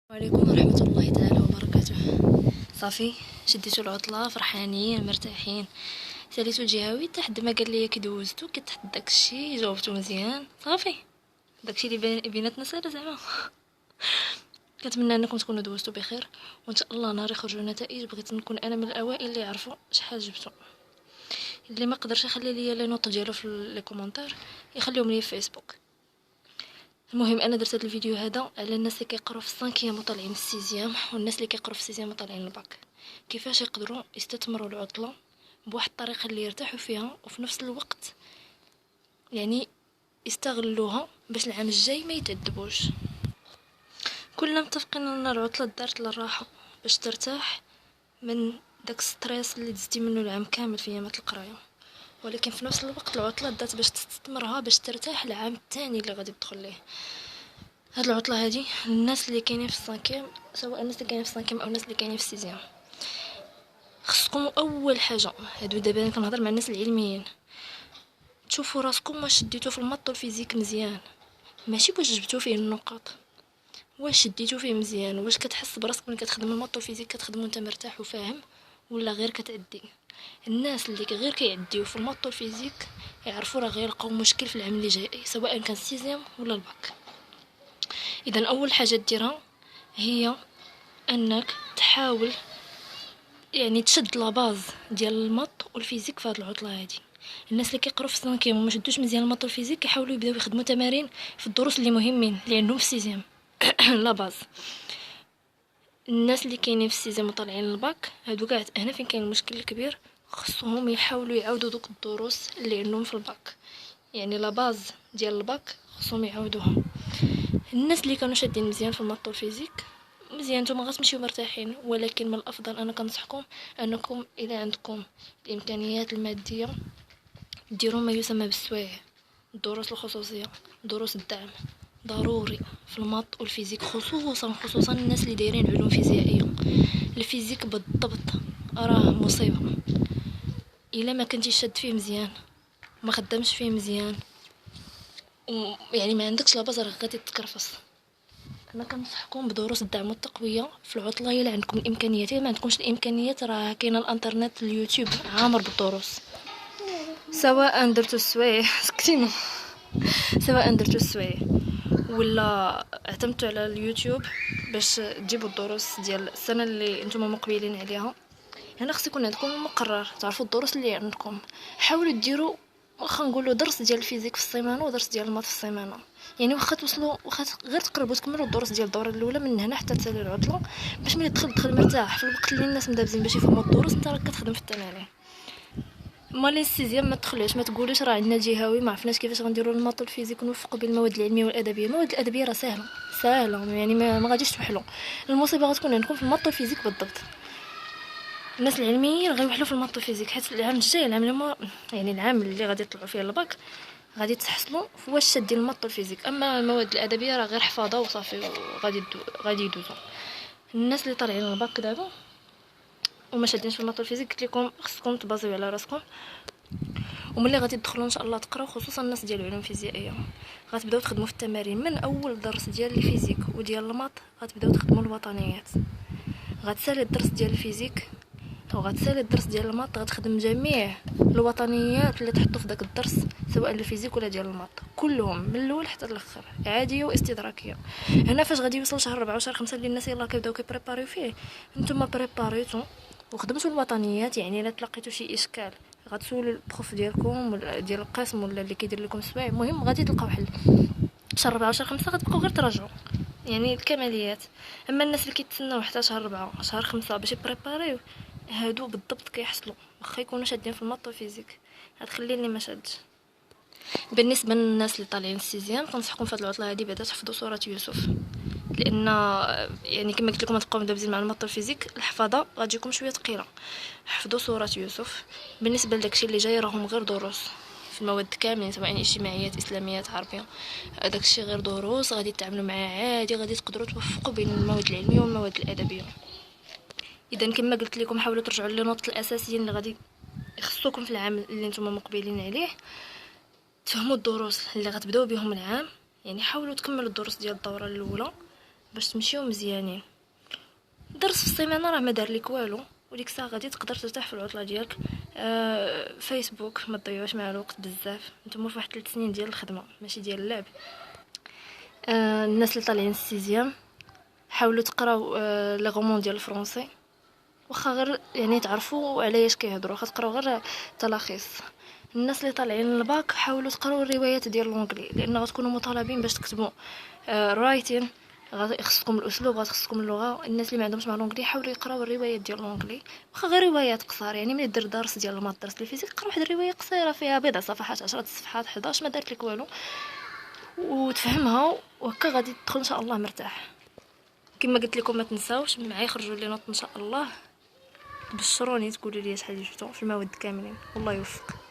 وعليكم ورحمة الله تعالى وبركاته. صافي شديتو العطلة فرحانين مرتاحين، ساليتو الجهوي حتى ما قال لي كي دوزتو كي تحت داكشي جاوبتو مزيان صافي. داكشي اللي بيناتنا سالا زعما. كنتمنى انكم تكونوا دوزتو بخير وان شاء الله نهار يخرجوا نتائج. بغيت نكون انا من الاوائل اللي يعرفوا شحال جبتو. اللي ما قدرش يخلي لي لي نوت ديالو في لي كومونتير يخليهم لي في فيسبوك. المهم انا درت هذا الفيديو هذا على الناس اللي كيقراو في السانكيام وطالعين السيزيام والناس اللي كيقراو في السيزيام وطالعين الباك، كيفاش يقدروا يستثمروا العطله بواحد الطريقه اللي يرتاحوا فيها وفي نفس الوقت يعني يستغلوها باش العام الجاي ما يتعذبوش. كلنا متفقين ان العطله دارت للراحه باش ترتاح من داك ستريس اللي دزتي منه العام كامل في ايامات القرايه، ولكن في نفس الوقت العطله دات باش تستثمرها باش ترتاح العام الثاني اللي غادي تدخل ليه. هاد العطله هادي الناس اللي كاينين في السانكيم، سواء الناس اللي كاينين في السانكيم او الناس اللي كاينين في السيزيام، خصكم اول حاجه هادو دابا انا كنهضر مع الناس العلميين، تشوفوا راسكم واش شديتو في الماط والفيزيك مزيان، ماشي واش جبتو فيه النقاط، واش شديتو فيه مزيان، واش كتحس براسك ملي كتخدم الماط والفيزيك كتخدم وانت مرتاح وفاهم ولا غير كتعدي. الناس اللي غير كيعديو في الماط والفيزيك يعرفوا راه غيلقاو مشكل في العام اللي جاي سواء كان السيزيام ولا الباك. اذا اول حاجه ديرها هي انك تحاول يعني تشد لاباز ديال الماط والفيزيك في هذه العطله هذه. الناس اللي كيقراو في السانكيام وما شدوش مزيان الماط والفيزيك كيحاولوا يبداو يخدموا تمارين في الدروس اللي مهمين اللي عندهم في السيزيام لاباز. الناس اللي كاينين في السيزيام وطالعين الباك هادو كاع هنا فين كاين المشكل الكبير، خصهم يحاولوا يعاودوا دوك الدروس اللي عندهم في الباك، يعني لاباز ديال الباك خصهم يعاودوها. الناس اللي كانوا شادين مزيان في الماط والفيزيك مزيان نتوما غتمشيو مرتاحين، ولكن من الافضل انا كنصحكم انكم اذا عندكم الامكانيات الماديه ديروا ما يسمى بالسوايع، الدروس الخصوصيه، دروس الدعم ضروري في الماط والفيزيك، خصوصا الناس اللي دايرين علوم فيزيائيه. الفيزيك بالضبط راه مصيبه الا ما كنتيش شاد فيه مزيان ما خدامش فيه مزيان يعني ما عندكش لاباز راه غادي تكرفص. انا كنصحكم بدروس الدعم والتقويه في العطله الا عندكم الامكانيات، الا ما عندكمش الامكانيات راه كاين الانترنت اليوتيوب عامر بالدروس، سواء درتو السوايع سكتينا سواء درتو السوايع ولا اعتمدتوا على اليوتيوب باش تجيبوا الدروس ديال السنه اللي نتوما مقبلين عليها. هنا خص يكون عندكم مقرر تعرفوا الدروس اللي عندكم، حاولوا ديروا واخا نقولوا درس ديال الفيزيك في السيمانه ودرس ديال الماط في السيمانه، يعني واخا توصلوا واخا غير تقربوا تكملوا الدروس ديال الدوره الاولى من هنا حتى تسالي العطله باش ملي تدخل مرتاح في الوقت اللي الناس مدابزين باش يفهموا الدروس انت راك كتخدم في التمارين. مالي السيزيام ما تدخلوش ما تقولوش راه عندنا جهوي ما عرفناش كيفاش غنديروا الماط والفيزيك ونوفقوا بين المواد العلميه والادبيه. المواد الادبيه راه ساهله يعني ما غاديش توحلوا، المصيبه غتكون عندكم في الماط والفيزيك بالضبط. الناس العلميين غيوحلوا في الماط والفيزيك حيت العام الجاي يعني العام اللي غادي يطلعوا فيه الباك غادي تحصلوا في واش شادين الماط والفيزيك، اما المواد الادبيه راه غير حفاظه وصافي غادي يدوزوا. الناس اللي طالعين الباك دابا وما شادينش في الماط والفيزيك قلت لكم خصكم تبازيو على راسكم، وملي غادي تدخلوا ان شاء الله تقراو خصوصا الناس ديال العلوم الفيزيائيه غتبداو تخدموا في التمارين من اول درس ديال الفيزيك وديال الماط، غتبداو تخدموا الوطنيات، غتسالي الدرس ديال الفيزيك وغتسالي الدرس ديال الماط، غتخدم جميع الوطنيات اللي تحطوا في داك الدرس سواء الفيزيك ولا ديال الماط كلهم من الاول حتى الاخر عاديه واستدراكيه. هنا فاش غادي يوصل شهر 4 وشهر 5 اللي الناس يلاه كيبداو كيبريباريو فيه، نتوما بريباريتو وخدمتوا الوطنيات، يعني الا تلقيتوا شي اشكال غتسولوا البروف ديالكم ولا ديال القسم ولا اللي كيدير لكم السوايع، المهم غادي تلقاو حل. شهر 4 وشهر 5 غتبقاو غير تراجعوا يعني الكماليات. اما الناس اللي كيتسناو حتى شهر 4 شهر 5 باش يبريباريو هادو بالضبط كيحصلوا واخا يكونوا شادين في الماط والفيزيك، هتخليني ما شادش. بالنسبه للناس اللي طالعين السيزيام كنصحكم في هاد العطله هادي بعدا تحفظوا سوره يوسف، لان يعني كما قلت لكم تبقاو مدابزين مع الماط والفيزيك الحفاظه غتجيكم شويه ثقيله. حفظوا سوره يوسف. بالنسبه لداكشي اللي جاي راهم غير دروس في المواد كاملين سواء اجتماعيات اسلاميات عربيه، داكشي غير دروس غادي تتعاملوا معاه عادي، غادي تقدروا توفقوا بين المواد العلميه والمواد الادبيه. اذا كما قلت لكم حاولوا ترجعوا للنقط الاساسيين اللي غادي يخصوكم في العام اللي نتوما مقبلين عليه، تفهموا الدروس اللي غتبداو بهم العام، يعني حاولوا تكملوا الدروس ديال الدوره الاولى باش تمشيو مزيانين. درس في السيمانه راه ما دار لك والو، وديك الساعه غادي تقدر ترتاح في العطله ديالك. فيسبوك ما تضيعوش مع الوقت بزاف، نتوما في واحد 3 سنين ديال الخدمه ماشي ديال اللعب. الناس اللي طالعين السيزيام حاولوا تقراو لي غومون ديال الفرنسي، واخا غير يعني تعرفوا على اش كيهضروا، واخا تقراو غير تلخيص. الناس اللي طالعين الباك حاولوا تقراو الروايات ديال لونجلي، لان غتكونوا مطالبين باش تكتبوا رايتين، غيخصكم الاسلوب، غتخصكم اللغه. الناس اللي ما عندهمش مع لونجلي حاولوا يقراو الروايات ديال لونجلي، واخا غير روايات قصار. يعني ملي دير درس ديال المات، درس الفيزيك، قرا واحد الروايه قصيره فيها بضع صفحات، 10 صفحات، 11، ما دارت لك والو، وتفهمها، وهكا غادي تدخل ان شاء الله مرتاح. كما قلت لكم ما تنساوش معايا يخرجوا لي نوط ان شاء الله، بشروني تقولوا لي شحال جبتوا في المواد كاملين، والله يوفق.